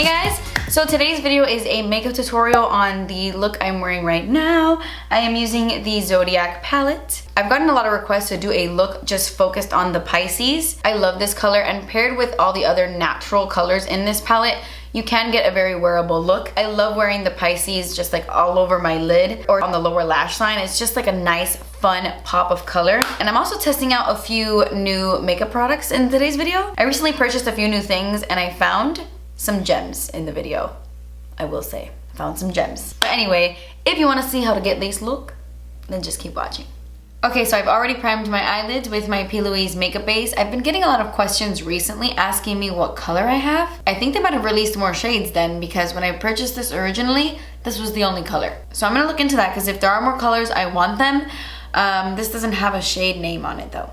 Hey guys, so today's video is a makeup tutorial on the look I'm wearing right now. I am using the Zodiac palette. I've gotten a lot of requests to do a look just focused on the Pisces. I love this color, and paired with all the other natural colors in this palette, you can get a very wearable look. I love wearing the Pisces just like all over my lid or on the lower lash line. It's just like a nice, fun pop of color. And I'm also testing out a few new makeup products in today's video. I recently purchased a few new things and I found some gems in the video. I will say, I found some gems. But anyway, if you want to see how to get this look, then just keep watching. Okay, so I've already primed my eyelids with my P. Louise makeup base. I've been getting a lot of questions recently asking me what color I have. I think they might have released more shades then, because when I purchased this originally, this was the only color. So I'm gonna look into that, because if there are more colors, I want them. This doesn't have a shade name on it though.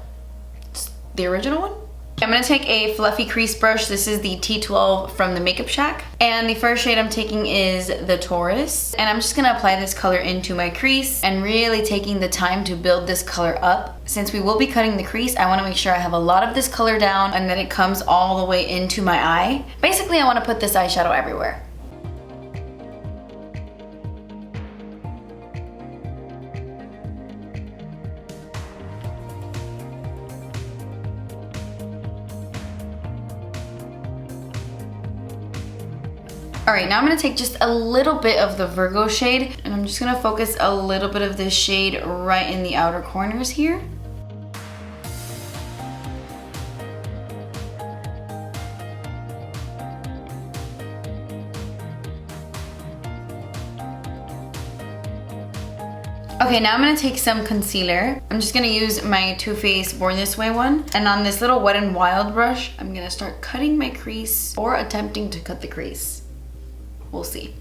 It's the original one. I'm gonna take a fluffy crease brush. This is the T12 from the Makeup Shack. And the first shade I'm taking is the Taurus. And I'm just gonna apply this color into my crease and really taking the time to build this color up. Since we will be cutting the crease, I wanna make sure I have a lot of this color down and that it comes all the way into my eye. Basically, I wanna put this eyeshadow everywhere. All right, now I'm gonna take just a little bit of the Virgo shade, and I'm just gonna focus a little bit of this shade right in the outer corners here. Okay, now I'm gonna take some concealer. I'm just gonna use my Too Faced Born This Way one. And on this little Wet n Wild brush, I'm gonna start cutting my crease or attempting to cut the crease. We'll see.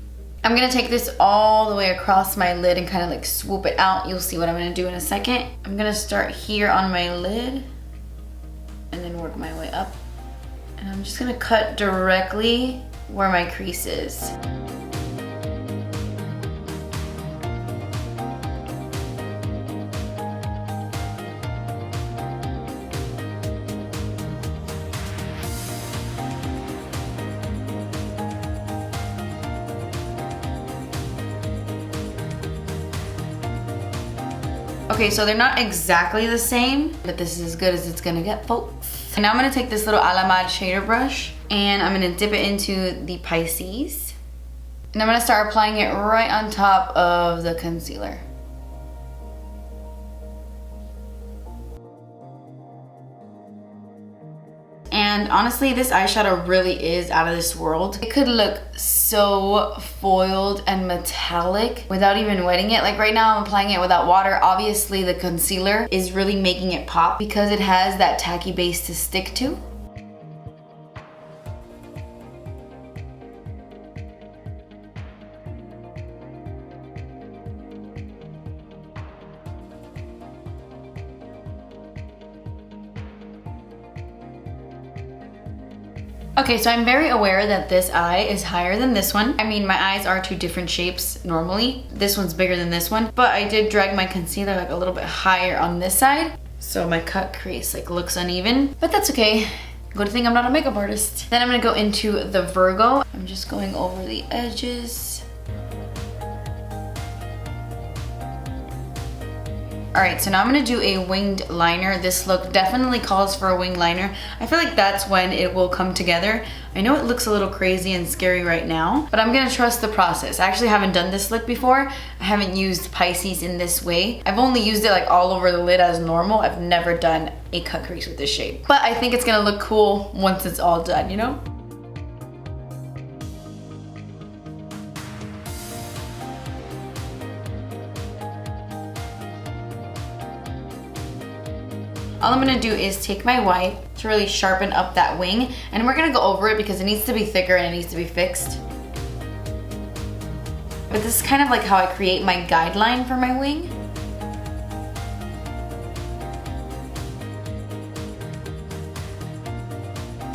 I'm gonna take this all the way across my lid and kind of like swoop it out. You'll see what I'm gonna do in a second. I'm gonna start here on my lid and then work my way up. And I'm just gonna cut directly where my crease is. Okay, so they're not exactly the same, but this is as good as it's gonna get, folks. And now I'm gonna take this little Alamad shader brush and I'm gonna dip it into the Pisces. And I'm gonna start applying it right on top of the concealer. And honestly, this eyeshadow really is out of this world. It could look so foiled and metallic without even wetting it. Like right now I'm applying it without water. Obviously the concealer is really making it pop because it has that tacky base to stick to. Okay, so I'm very aware that this eye is higher than this one. I mean, my eyes are two different shapes normally. This one's bigger than this one, but I did drag my concealer like a little bit higher on this side. So my cut crease like looks uneven, but that's okay. Good thing I'm not a makeup artist. Then I'm gonna go into the Virgo. I'm just going over the edges. All right, so now I'm gonna do a winged liner. This look definitely calls for a winged liner. I feel like that's when it will come together. I know it looks a little crazy and scary right now, but I'm gonna trust the process. I actually haven't done this look before. I haven't used Pisces in this way. I've only used it like all over the lid as normal. I've never done a cut crease with this shade. But I think it's gonna look cool once it's all done, you know? All I'm gonna do is take my wipe to really sharpen up that wing, and we're gonna go over it because it needs to be thicker and it needs to be fixed. But this is kind of like how I create my guideline for my wing.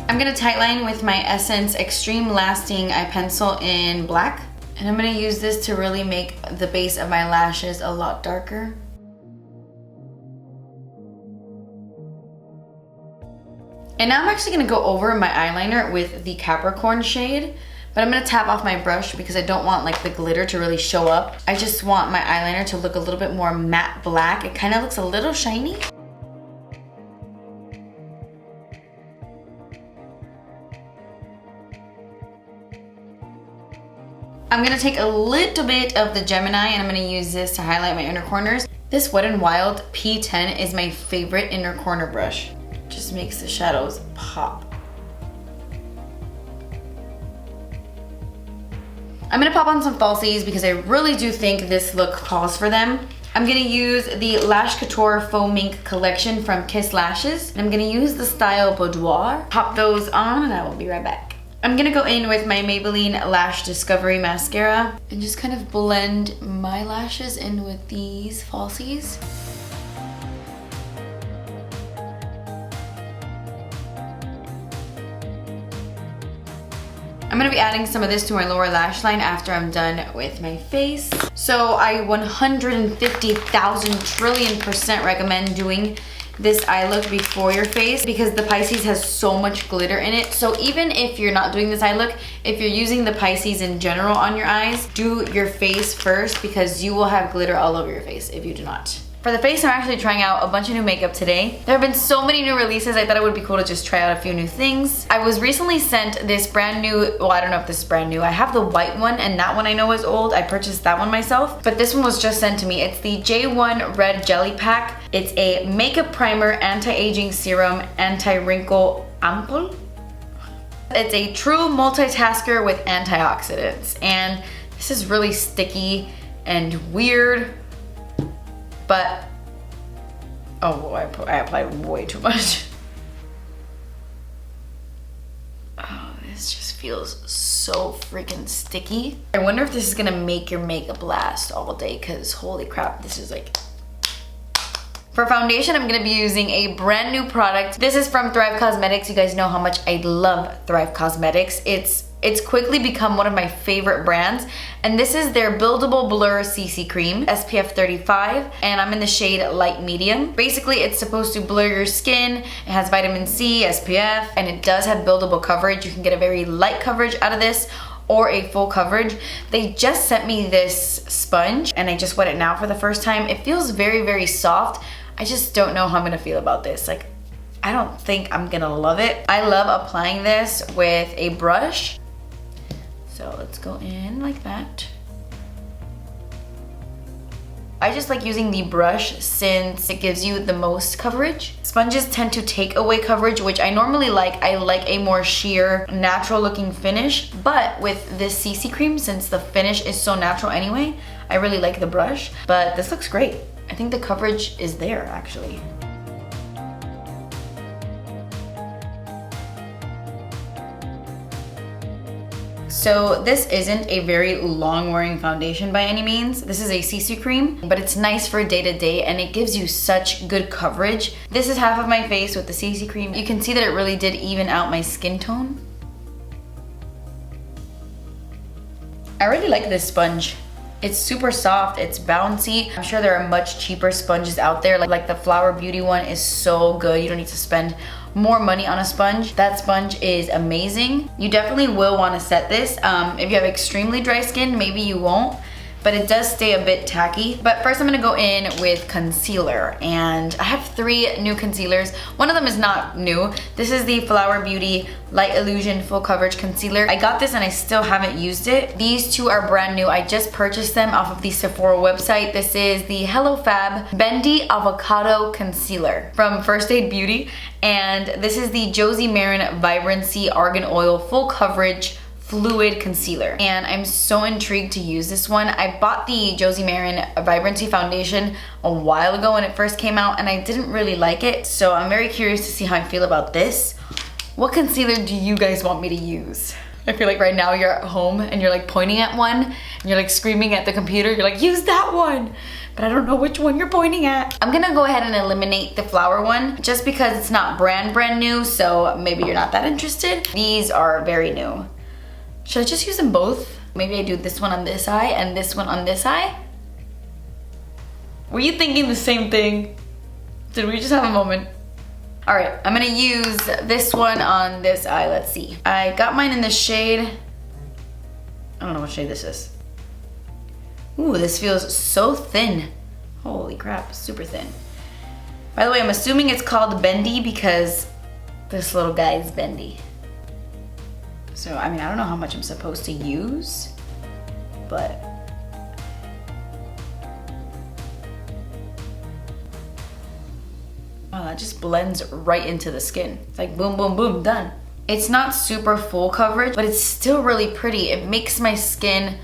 I'm gonna tightline with my Essence Extreme Lasting Eye Pencil in black. And I'm gonna use this to really make the base of my lashes a lot darker. And now I'm actually gonna go over my eyeliner with the Capricorn shade, But I'm gonna tap off my brush because I don't want like the glitter to really show up. I just want my eyeliner to look a little bit more matte black. It kind of looks a little shiny. I'm gonna take a little bit of the Gemini and I'm gonna use this to highlight my inner corners. This Wet n Wild P10 is my favorite inner corner brush. Just makes the shadows pop. I'm gonna pop on some falsies because I really do think this look calls for them. I'm gonna use the Lash Couture Faux Mink collection from Kiss Lashes. And I'm gonna use the style Boudoir. Pop those on and I will be right back. I'm gonna go in with my Maybelline Lash Discovery Mascara and just kind of blend my lashes in with these falsies. I'm gonna be adding some of this to my lower lash line after I'm done with my face. So I 150,000 trillion% recommend doing this eye look before your face because the Pisces has so much glitter in it. So even if you're not doing this eye look, if you're using the Pisces in general on your eyes, do your face first because you will have glitter all over your face if you do not. For the face, I'm actually trying out a bunch of new makeup today. There have been so many new releases, I thought it would be cool to just try out a few new things. I was recently sent this brand new, well, I don't know if this is brand new. I have the white one and that one I know is old. I purchased that one myself, but this one was just sent to me. It's the J.One Red Jelly Pack. It's a makeup primer, anti-aging serum, anti-wrinkle ampoule. It's a true multitasker with antioxidants. And this is really sticky and weird. But, oh, I applied way too much. Oh, this just feels so freaking sticky. I wonder if this is gonna make your makeup last all day because holy crap, this is like... For foundation, I'm gonna be using a brand new product. This is from Thrive Causemetics. You guys know how much I love Thrive Causemetics. It's quickly become one of my favorite brands. And this is their Buildable Blur CC Cream, SPF 35, and I'm in the shade Light Medium. Basically, it's supposed to blur your skin. It has vitamin C, SPF, and it does have buildable coverage. You can get a very light coverage out of this or a full coverage. They just sent me this sponge and I just wet it now for the first time. It feels very, very soft. I just don't know how I'm gonna feel about this. Like, I don't think I'm gonna love it. I love applying this with a brush. So let's go in like that. I just like using the brush since it gives you the most coverage. Sponges tend to take away coverage, which I normally like. I like a more sheer, natural looking finish. But with this CC cream, since the finish is so natural anyway, I really like the brush. But this looks great. I think the coverage is there actually. So this isn't a very long wearing foundation by any means. This is a CC cream, but it's nice for day to day and it gives you such good coverage. This is half of my face with the CC cream. You can see that it really did even out my skin tone. I really like this sponge. It's super soft, it's bouncy. I'm sure there are much cheaper sponges out there. Like the Flower Beauty one is so good. You don't need to spend more money on a sponge. That sponge is amazing. You definitely will want to set this. If you have extremely dry skin, maybe you won't, but it does stay a bit tacky. But first I'm gonna go in with concealer, and I have 3 new concealers. One of them is not new. This is the Flower Beauty Light Illusion Full Coverage Concealer. I got this and I still haven't used it. These 2 are brand new. I just purchased them off of the Sephora website. This is the Hello Fab Bendy Avocado Concealer from First Aid Beauty. And this is the Josie Maran Vibrancy Argan Oil Full Coverage Fluid Concealer, and I'm so intrigued to use this one. I bought the Josie Maran Vibrancy foundation a while ago when it first came out and I didn't really like it, so I'm very curious to see how I feel about this. What concealer do you guys want me to use? I feel like right now you're at home and you're like pointing at one and you're like screaming at the computer. You're like, use that one, but I don't know which one you're pointing at. I'm gonna go ahead and eliminate the flower one just because it's not brand new, so maybe you're not that interested. These are very new. Should I just use them both? Maybe I do this one on this eye and this one on this eye? Were you thinking the same thing? Did we just have a moment? All right, I'm gonna use this one on this eye. Let's see. I got mine in the shade I don't know what shade this is. Ooh, this feels so thin. Holy crap, super thin. By the way, I'm assuming it's called Bendy because this little guy is bendy. So, I mean, I don't know how much I'm supposed to use, but wow, that just blends right into the skin. It's like boom, boom, boom, done. It's not super full coverage, but it's still really pretty. It makes my skin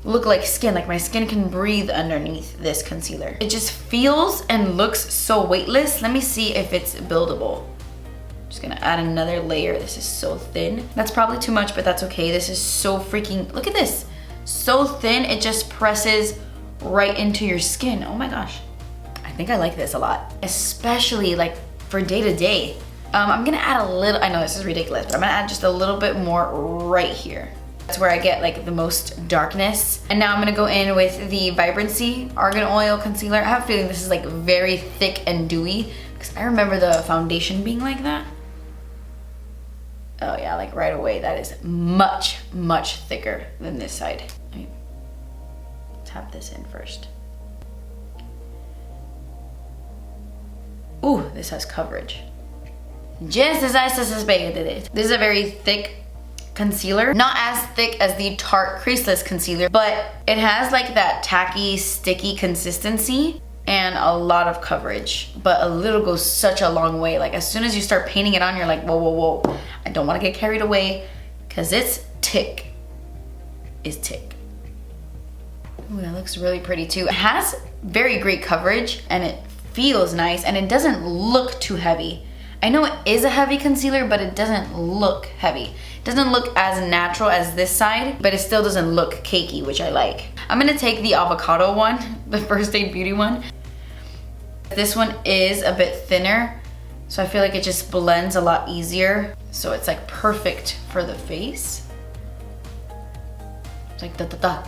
look like skin, like my skin can breathe underneath this concealer. It just feels and looks so weightless. Let me see if it's buildable. I'm just gonna add another layer. This is so thin. That's probably too much, but that's okay. This is so freaking, look at this. So thin, it just presses right into your skin. Oh my gosh. I think I like this a lot, especially like for day to day. I'm gonna add a little, I know this is ridiculous, but I'm gonna add just a little bit more right here. That's where I get like the most darkness. And now I'm gonna go in with the Vibrancy Argan Oil Concealer. I have a feeling this is like very thick and dewy because I remember the foundation being like that. Oh yeah, like right away, that is much, much thicker than this side. Let me tap this in first. Ooh, this has coverage. Just as I suspected. This is a very thick concealer. Not as thick as the Tarte Creaseless Concealer, but it has like that tacky, sticky consistency and a lot of coverage. But a little goes such a long way. Like as soon as you start painting it on, you're like, whoa, whoa, whoa. I don't want to get carried away because its tick is tick. Ooh, that looks really pretty too. It has very great coverage and it feels nice and it doesn't look too heavy. I know it is a heavy concealer, but it doesn't look heavy. It doesn't look as natural as this side, but it still doesn't look cakey, which I like. I'm gonna take the Avocado one, the First Aid Beauty one. This one is a bit thinner, so I feel like it just blends a lot easier. So it's like perfect for the face. It's like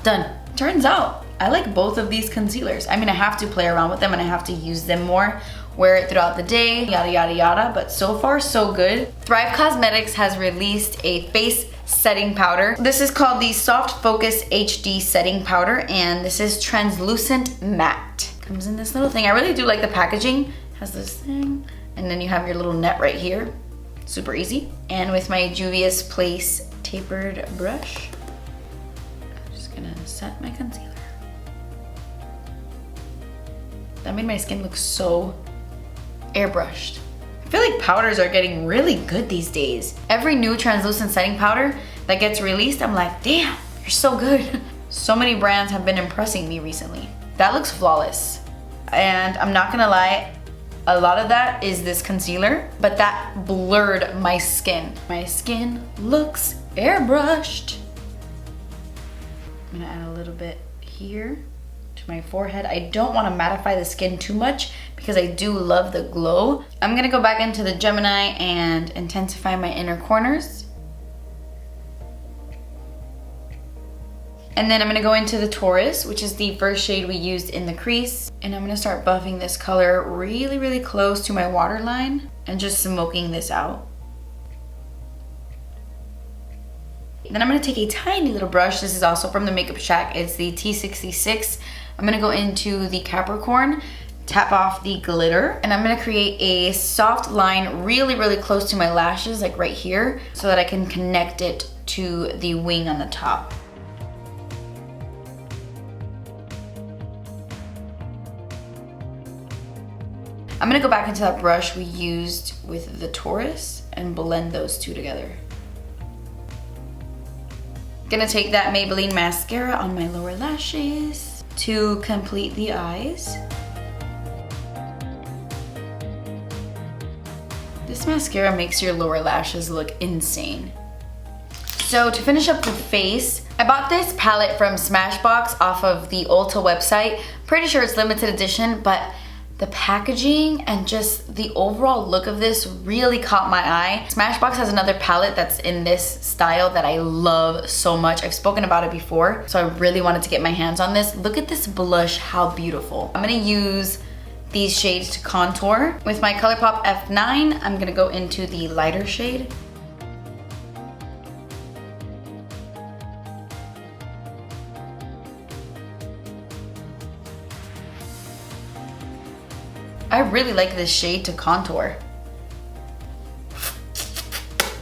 done. Turns out, I like both of these concealers. I mean, I have to play around with them and I have to use them more, wear it throughout the day, yada, yada, yada, but so far, so good. Thrive Causemetics has released a face setting powder. This is called the Soft Focus HD Setting Powder, and this is translucent matte. Comes in this little thing. I really do like the packaging. It has this thing, and then you have your little net right here. Super easy. And with my Juvia's Place tapered brush, I'm just gonna set my concealer. That made my skin look so airbrushed. I feel like powders are getting really good these days. Every new translucent setting powder that gets released, I'm like, damn, you're so good. So many brands have been impressing me recently. That looks flawless. And I'm not gonna lie, a lot of that is this concealer, but that blurred my skin. My skin looks airbrushed. I'm gonna add a little bit here to my forehead. I don't want to mattify the skin too much because I do love the glow. I'm gonna go back into the Gemini and intensify my inner corners. And then I'm gonna go into the Taurus, which is the first shade we used in the crease. And I'm gonna start buffing this color really, really close to my waterline and just smoking this out. Then I'm gonna take a tiny little brush. This is also from the Makeup Shack. It's the T66. I'm gonna go into the Capricorn, tap off the glitter, and I'm gonna create a soft line really, really close to my lashes, like right here, so that I can connect it to the wing on the top. I'm gonna go back into that brush we used with the Taurus and blend those two together. Gonna take that Maybelline mascara on my lower lashes to complete the eyes. This mascara makes your lower lashes look insane. So to finish up the face, I bought this palette from Smashbox off of the Ulta website. Pretty sure it's limited edition, but the packaging and just the overall look of this really caught my eye. Smashbox has another palette that's in this style that I love so much. I've spoken about it before, so I really wanted to get my hands on this. Look at this blush, how beautiful. I'm gonna use these shades to contour. With my Colourpop F9, I'm gonna go into the lighter shade. I really like this shade to contour.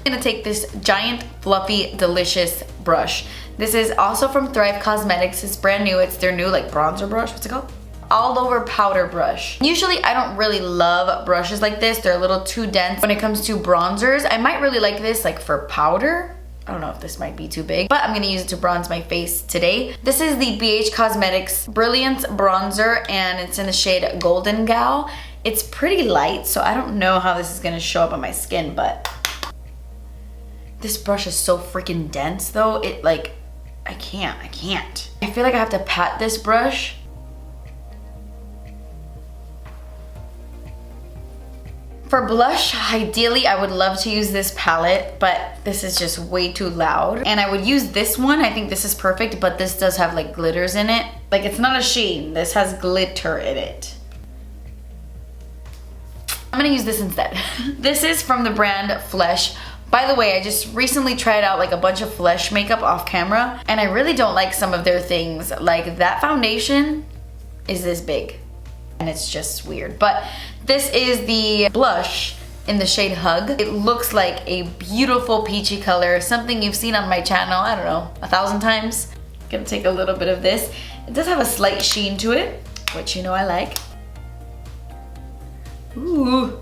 I'm gonna take this giant, fluffy, delicious brush. This is also from Thrive Causemetics. It's brand new. It's their new like bronzer brush. What's it called? All over powder brush. Usually I don't really love brushes like this. They're a little too dense when it comes to bronzers. I might really like this like for powder. I don't know if this might be too big, but I'm gonna use it to bronze my face today. This is the BH Cosmetics Brilliance bronzer, and it's in the shade Golden Gal. It's pretty light, so I don't know how this is gonna show up on my skin, but this brush is so freaking dense though. It like, I can't. I feel like I have to pat this brush. For blush, ideally I would love to use this palette, but this is just way too loud. And I would use this one. I think this is perfect, but this does have like glitters in it. Like, it's not a sheen, this has glitter in it. I'm gonna use this instead. This is from the brand Flesh. By the way, I just recently tried out like a bunch of Flesh makeup off camera, and I really don't like some of their things. Like, that foundation is this big, and it's just weird. But this is the blush in the shade Hug. It looks like a beautiful peachy color, something you've seen on my channel, I don't know, 1,000 times. I'm gonna take a little bit of this. It does have a slight sheen to it, which you know I like. Ooh.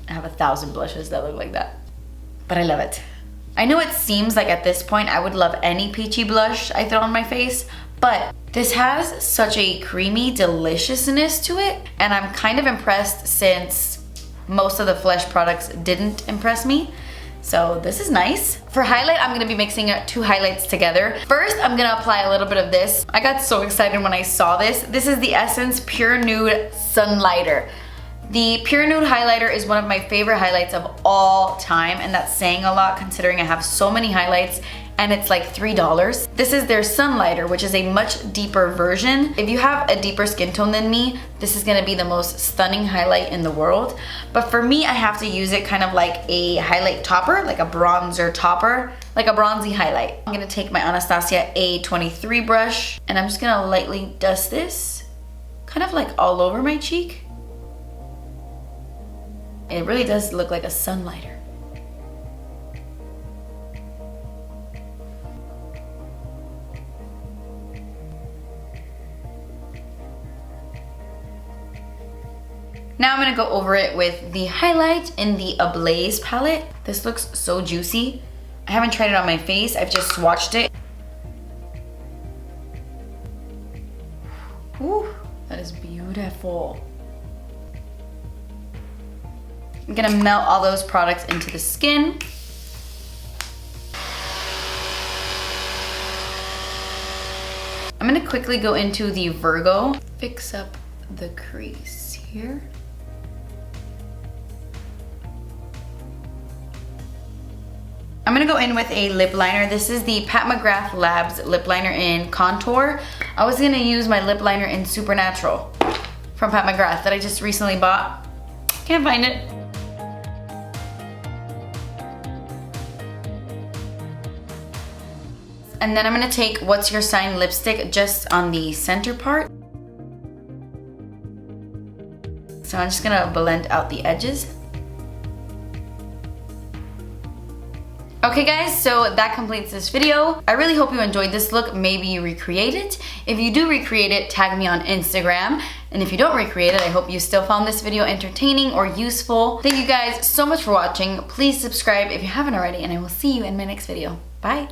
I have 1,000 blushes that look like that, but I love it. I know it seems like at this point I would love any peachy blush I throw on my face, but this has such a creamy deliciousness to it, and I'm kind of impressed since most of the Flesh products didn't impress me. So this is nice. For highlight, I'm gonna be mixing 2 highlights together. First, I'm gonna apply a little bit of this. I got so excited when I saw this. This is the Essence Pure Nude Sunlighter. The Pure Nude highlighter is one of my favorite highlights of all time, and that's saying a lot considering I have so many highlights and it's like $3. This is their Sunlighter, which is a much deeper version. If you have a deeper skin tone than me, this is gonna be the most stunning highlight in the world. But for me, I have to use it kind of like a highlight topper, like a bronzer topper, like a bronzy highlight. I'm gonna take my Anastasia A23 brush, and I'm just gonna lightly dust this, kind of like all over my cheek. It really does look like a sunlighter. Now I'm gonna go over it with the highlight in the Ablaze palette. This looks so juicy. I haven't tried it on my face, I've just swatched it. Ooh, that is beautiful. I'm gonna melt all those products into the skin. I'm gonna quickly go into the Virgo, fix up the crease here. I'm gonna go in with a lip liner. This is the Pat McGrath Labs lip liner in Contour. I was gonna use my lip liner in Supernatural from Pat McGrath that I just recently bought. Can't find it. And then I'm gonna take What's Your Sign lipstick just on the center part. So I'm just gonna blend out the edges. Okay guys, so that completes this video. I really hope you enjoyed this look. Maybe you recreate it. If you do recreate it, tag me on Instagram. And if you don't recreate it, I hope you still found this video entertaining or useful. Thank you guys so much for watching. Please subscribe if you haven't already, and I will see you in my next video. Bye.